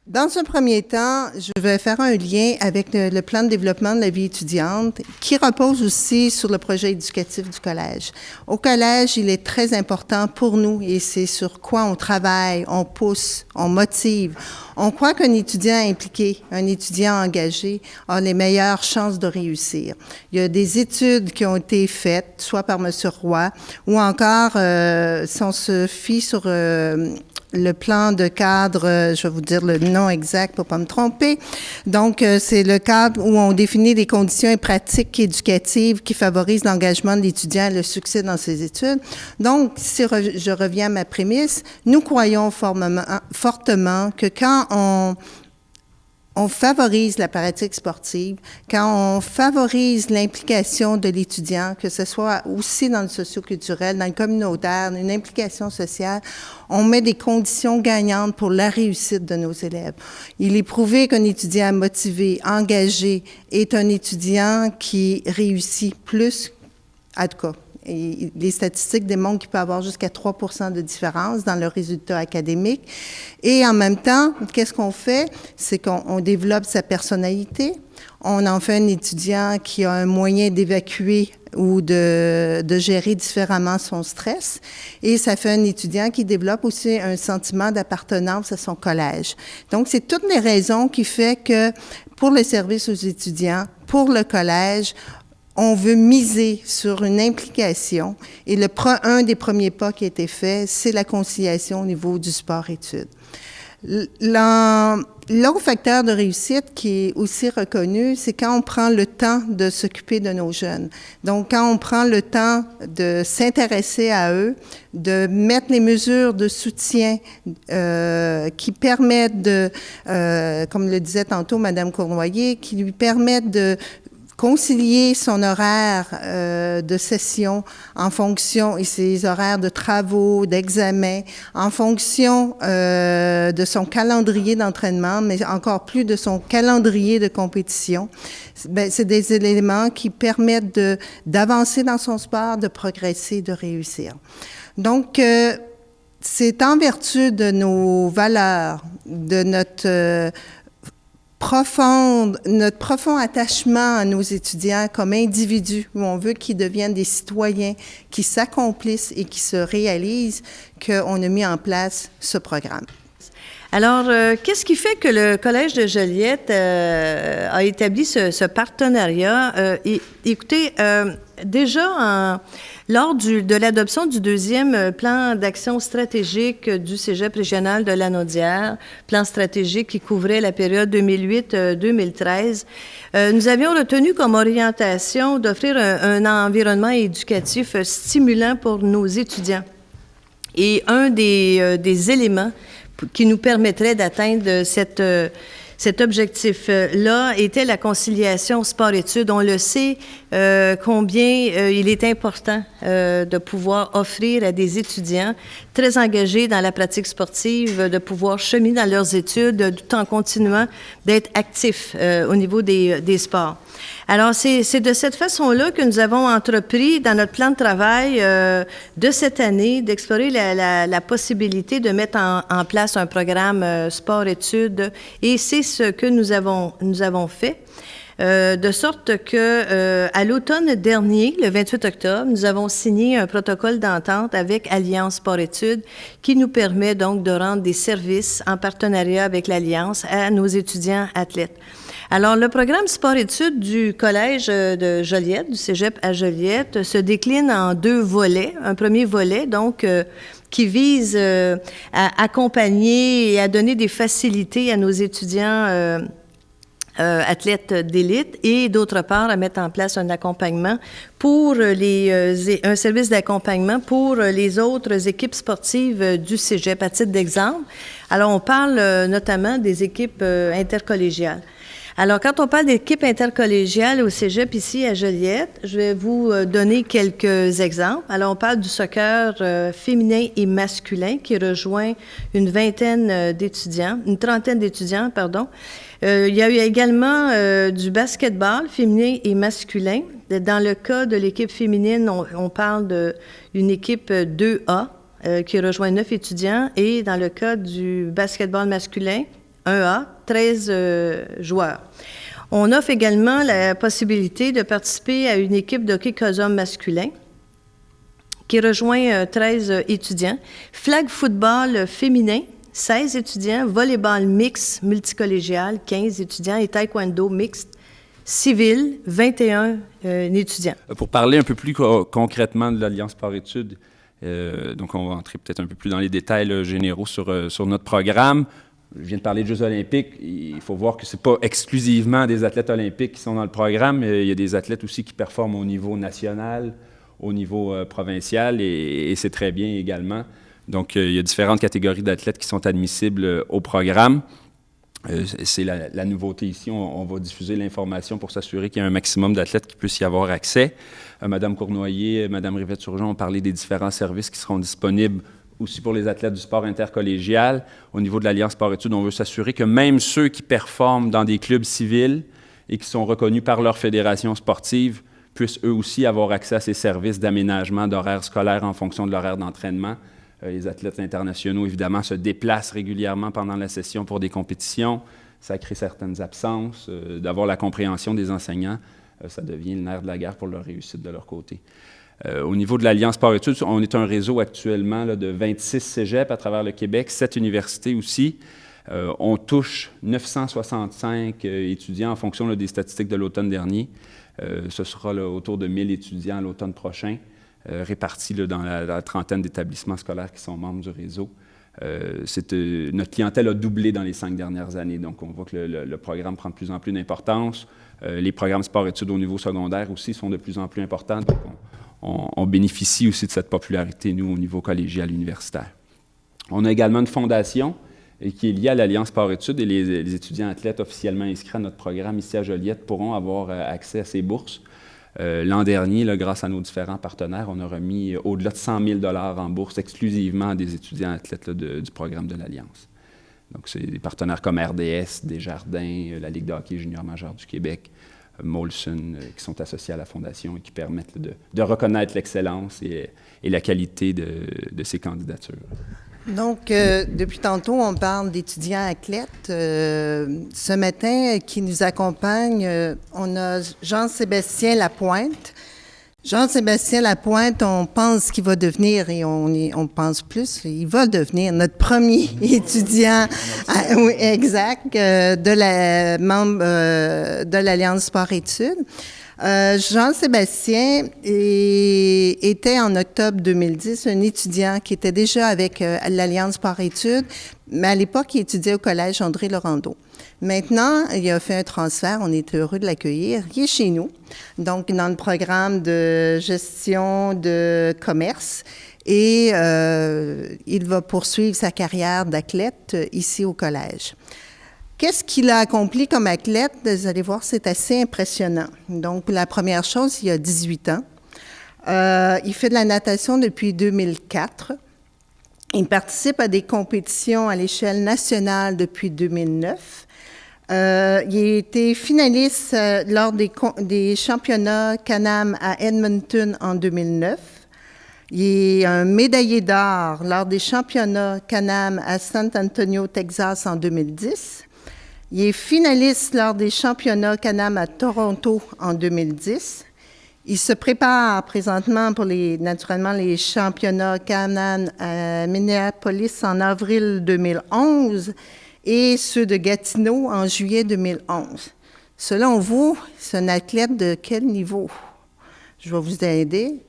Dans un premier temps, je vais faire un lien avec le plan de développement de la vie étudiante qui repose aussi sur le projet éducatif du collège. Au collège, il est très important pour nous et c'est sur quoi on travaille, on pousse, on motive. On croit qu'un étudiant impliqué, un étudiant engagé a les meilleures chances de réussir. Il y a des études qui ont été faites, soit par M. Roy ou encore, si on se fie sur le plan de cadre, je vais vous dire le nom exact pour pas me tromper. Donc, c'est le cadre où on définit les conditions et pratiques éducatives qui favorisent l'engagement de l'étudiant et le succès dans ses études. Donc, si je reviens à ma prémisse, nous croyons fortement que quand on favorise la pratique sportive, quand on favorise l'implication de l'étudiant, que ce soit aussi dans le socio-culturel, dans le communautaire, une implication sociale, on met des conditions gagnantes pour la réussite de nos élèves. Il est prouvé qu'un étudiant motivé, engagé, est un étudiant qui réussit plus, en tout cas. Et les statistiques démontrent qu'il peut y avoir jusqu'à 3 % de différence dans le résultat académique. Et en même temps, qu'est-ce qu'on fait? C'est qu'on développe sa personnalité. On en fait un étudiant qui a un moyen d'évacuer ou de gérer différemment son stress. Et ça fait un étudiant qui développe aussi un sentiment d'appartenance à son collège. Donc, c'est toutes les raisons qui font que pour le service aux étudiants, pour le collège, on veut miser sur une implication et un des premiers pas qui a été fait, c'est la conciliation au niveau du sport-études. L'autre facteur de réussite qui est aussi reconnu, c'est quand on prend le temps de s'occuper de nos jeunes. Donc, quand on prend le temps de s'intéresser à eux, de mettre les mesures de soutien qui permettent comme le disait tantôt Mme Cournoyer, qui lui permettent de concilier son horaire de session en fonction, et ses horaires de travaux, d'examens, en fonction de son calendrier d'entraînement, mais encore plus de son calendrier de compétition. Bien, c'est des éléments qui permettent d'avancer dans son sport, de progresser, de réussir. Donc, c'est en vertu de nos valeurs, de notre profond attachement à nos étudiants comme individus, où on veut qu'ils deviennent des citoyens qui s'accomplissent et qui se réalisent, qu'on a mis en place ce programme. Alors, qu'est-ce qui fait que le Collège de Joliette a établi ce partenariat? Écoutez, déjà lors de l'adoption du deuxième plan d'action stratégique du Cégep régional de Lanaudière, plan stratégique qui couvrait la période 2008-2013, nous avions retenu comme orientation d'offrir un environnement éducatif stimulant pour nos étudiants. Et un des éléments qui nous permettrait d'atteindre cet objectif-là était la conciliation sport-études. On le sait combien il est important de pouvoir offrir à des étudiants très engagés dans la pratique sportive, de pouvoir cheminer dans leurs études tout en continuant d'être actifs au niveau des sports. Alors, c'est de cette façon-là que nous avons entrepris dans notre plan de travail de cette année d'explorer la possibilité de mettre en place un programme sport-études et c'est ce que nous avons fait. De sorte que à l'automne dernier, le 28 octobre, nous avons signé un protocole d'entente avec Alliance Sport-Études qui nous permet donc de rendre des services en partenariat avec l'Alliance à nos étudiants athlètes. Alors, le programme sport-études du Collège de Joliette, du Cégep à Joliette, se décline en 2 volets. Un premier volet, donc, qui vise à accompagner et à donner des facilités à nos étudiants athlètes d'élite et d'autre part à mettre en place un accompagnement pour un service d'accompagnement pour les autres équipes sportives du Cégep. À titre d'exemple, alors on parle notamment des équipes intercollégiales. Alors, quand on parle d'équipe intercollégiale au Cégep ici à Joliette, je vais vous donner quelques exemples. Alors, on parle du soccer féminin et masculin qui rejoint une trentaine d'étudiants, pardon. Il y a eu également du basketball féminin et masculin. Dans le cas de l'équipe féminine, on parle d'une équipe 2A qui rejoint 9 étudiants et dans le cas du basketball masculin, 1A, 13 joueurs. On offre également la possibilité de participer à une équipe de hockey COSOM masculin qui rejoint 13 étudiants. Flag football féminin, 16 étudiants. Volleyball mix multicollégial, 15 étudiants. Et taekwondo mixte civil, 21 étudiants. Pour parler un peu plus concrètement de l'Alliance Sport-Études, donc on va entrer peut-être un peu plus dans les détails généraux sur notre programme. Je viens de parler de Jeux olympiques. Il faut voir que ce n'est pas exclusivement des athlètes olympiques qui sont dans le programme. Il y a des athlètes aussi qui performent au niveau national, au niveau provincial, et c'est très bien également. Donc, il y a différentes catégories d'athlètes qui sont admissibles au programme. C'est la nouveauté ici. On va diffuser l'information pour s'assurer qu'il y a un maximum d'athlètes qui puissent y avoir accès. Madame Cournoyer, Madame Rivette-Surgeon ont parlé des différents services qui seront disponibles aussi pour les athlètes du sport intercollégial. Au niveau de l'Alliance Sport-Études, on veut s'assurer que même ceux qui performent dans des clubs civils et qui sont reconnus par leur fédération sportive puissent eux aussi avoir accès à ces services d'aménagement d'horaires scolaires en fonction de l'horaire d'entraînement. Les athlètes internationaux, évidemment, se déplacent régulièrement pendant la session pour des compétitions. Ça crée certaines absences. D'avoir la compréhension des enseignants, ça devient le nerf de la guerre pour leur réussite de leur côté. Au niveau de l'Alliance Sport-Études, on est un réseau actuellement là, de 26 cégeps à travers le Québec, 7 universités aussi. On touche 965 étudiants en fonction là, des statistiques de l'automne dernier. Ce sera là, autour de 1000 étudiants l'automne prochain, répartis là, dans la trentaine d'établissements scolaires qui sont membres du réseau. Notre clientèle a doublé dans les 5 dernières années, donc on voit que le programme prend de plus en plus d'importance. Les programmes sport-études au niveau secondaire aussi sont de plus en plus importants, donc on bénéficie aussi de cette popularité, nous, au niveau collégial universitaire. On a également une fondation qui est liée à l'Alliance Sport-Études et les étudiants athlètes officiellement inscrits à notre programme ici à Joliette pourront avoir accès à ces bourses. L'an dernier, là, grâce à nos différents partenaires, on a remis au-delà de 100 000 $ en bourse exclusivement à des étudiants athlètes là, du programme de l'Alliance. Donc, c'est des partenaires comme RDS, Desjardins, la Ligue de hockey junior majeur du Québec, Molson, qui sont associés à la Fondation et qui permettent là, de reconnaître l'excellence et la qualité de ces candidatures. Donc, depuis tantôt, on parle d'étudiants athlètes. Ce matin, qui nous accompagne, on a Jean-Sébastien Lapointe. Jean-Sébastien Lapointe, on pense qu'il va devenir, et on pense plus, il va devenir notre premier étudiant, oui, exact, membre de l'Alliance Sport-Études. Jean-Sébastien était en octobre 2010 un étudiant qui était déjà avec l'Alliance Sport-Études, mais à l'époque, il étudiait au collège André Laurendeau. Maintenant, il a fait un transfert, on est heureux de l'accueillir. Il est chez nous, donc dans le programme de gestion de commerce, et il va poursuivre sa carrière d'athlète ici au collège. Qu'est-ce qu'il a accompli comme athlète? Vous allez voir, c'est assez impressionnant. Donc, la première chose, il a 18 ans. Il fait de la natation depuis 2004. Il participe à des compétitions à l'échelle nationale depuis 2009. Il a été finaliste lors des championnats Can-Am à Edmonton en 2009. Il est un médaillé d'or lors des championnats Can-Am à San Antonio, Texas en 2010. Il est finaliste lors des championnats Can-Am à Toronto en 2010. Il se prépare présentement pour naturellement les championnats Can-Am à Minneapolis en avril 2011 et ceux de Gatineau en juillet 2011. Selon vous, c'est un athlète de quel niveau? Je vais vous aider.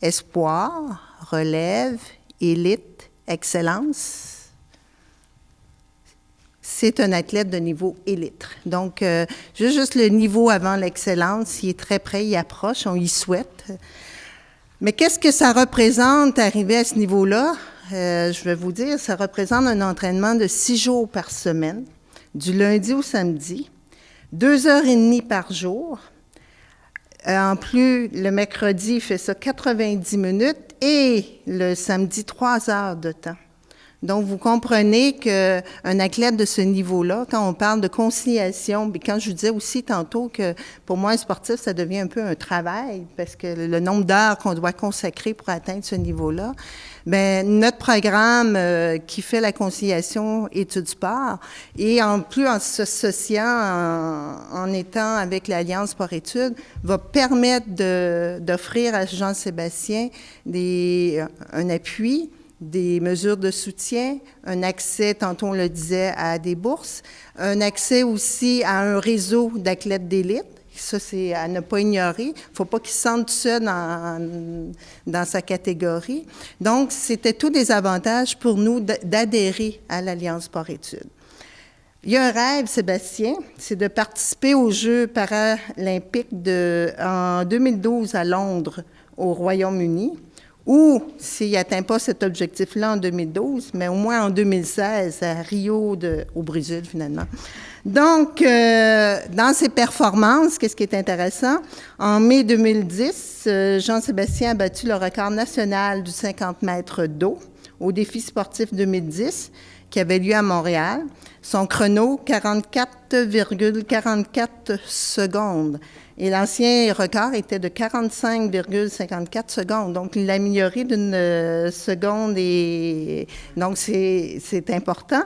Espoir, relève, élite, excellence. C'est un athlète de niveau élite. Donc, juste le niveau avant l'excellence, il est très près, il approche, on y souhaite. Mais qu'est-ce que ça représente, arriver à ce niveau-là? Je vais vous dire, ça représente un entraînement de 6 jours par semaine, du lundi au samedi, 2h30 par jour. En plus, le mercredi, il fait ça 90 minutes et le samedi, 3 heures de temps. Donc, vous comprenez qu'un athlète de ce niveau-là, quand on parle de conciliation, puis quand je vous disais aussi tantôt que pour moi, un sportif, ça devient un peu un travail, parce que le nombre d'heures qu'on doit consacrer pour atteindre ce niveau-là, bien, notre programme qui fait la conciliation études-sport, et en plus en s'associant, en étant avec l'Alliance sport-études, va permettre d'offrir à Jean-Sébastien un appui, des mesures de soutien, un accès, tantôt on le disait, à des bourses, un accès aussi à un réseau d'athlètes d'élite. Ça, c'est à ne pas ignorer. Il ne faut pas qu'il se sente seul dans sa catégorie. Donc, c'était tous des avantages pour nous d'adhérer à l'Alliance sport-études. Il y a un rêve, Sébastien, c'est de participer aux Jeux paralympiques en 2012 à Londres, au Royaume-Uni, ou, s'il n'atteint pas cet objectif-là en 2012, mais au moins en 2016, à Rio, au Brésil, finalement. Donc, dans ses performances, qu'est-ce qui est intéressant? En mai 2010, Jean-Sébastien a battu le record national du 50 mètres d'eau au défi sportif 2010, qui avait lieu à Montréal. Son chrono, 44,44 secondes. Et l'ancien record était de 45,54 secondes. Donc, il l'a amélioré d'une seconde et donc, c'est important.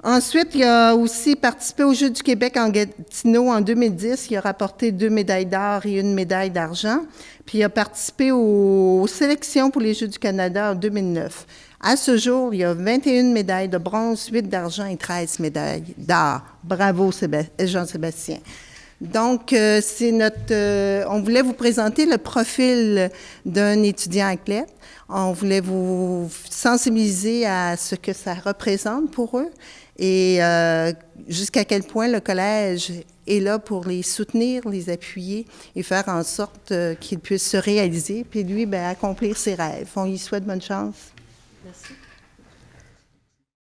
Ensuite, il a aussi participé aux Jeux du Québec en Gatineau en 2010. Il a rapporté 2 médailles d'or et 1 médaille d'argent. Puis, il a participé aux sélections pour les Jeux du Canada en 2009. À ce jour, il y a 21 médailles de bronze, 8 d'argent et 13 médailles d'or. Bravo, Jean-Sébastien. Donc, on voulait vous présenter le profil d'un étudiant athlète. On voulait vous sensibiliser à ce que ça représente pour eux et jusqu'à quel point le collège est là pour les soutenir, les appuyer et faire en sorte qu'ils puissent se réaliser, puis lui, bien, accomplir ses rêves. On lui souhaite bonne chance. Merci.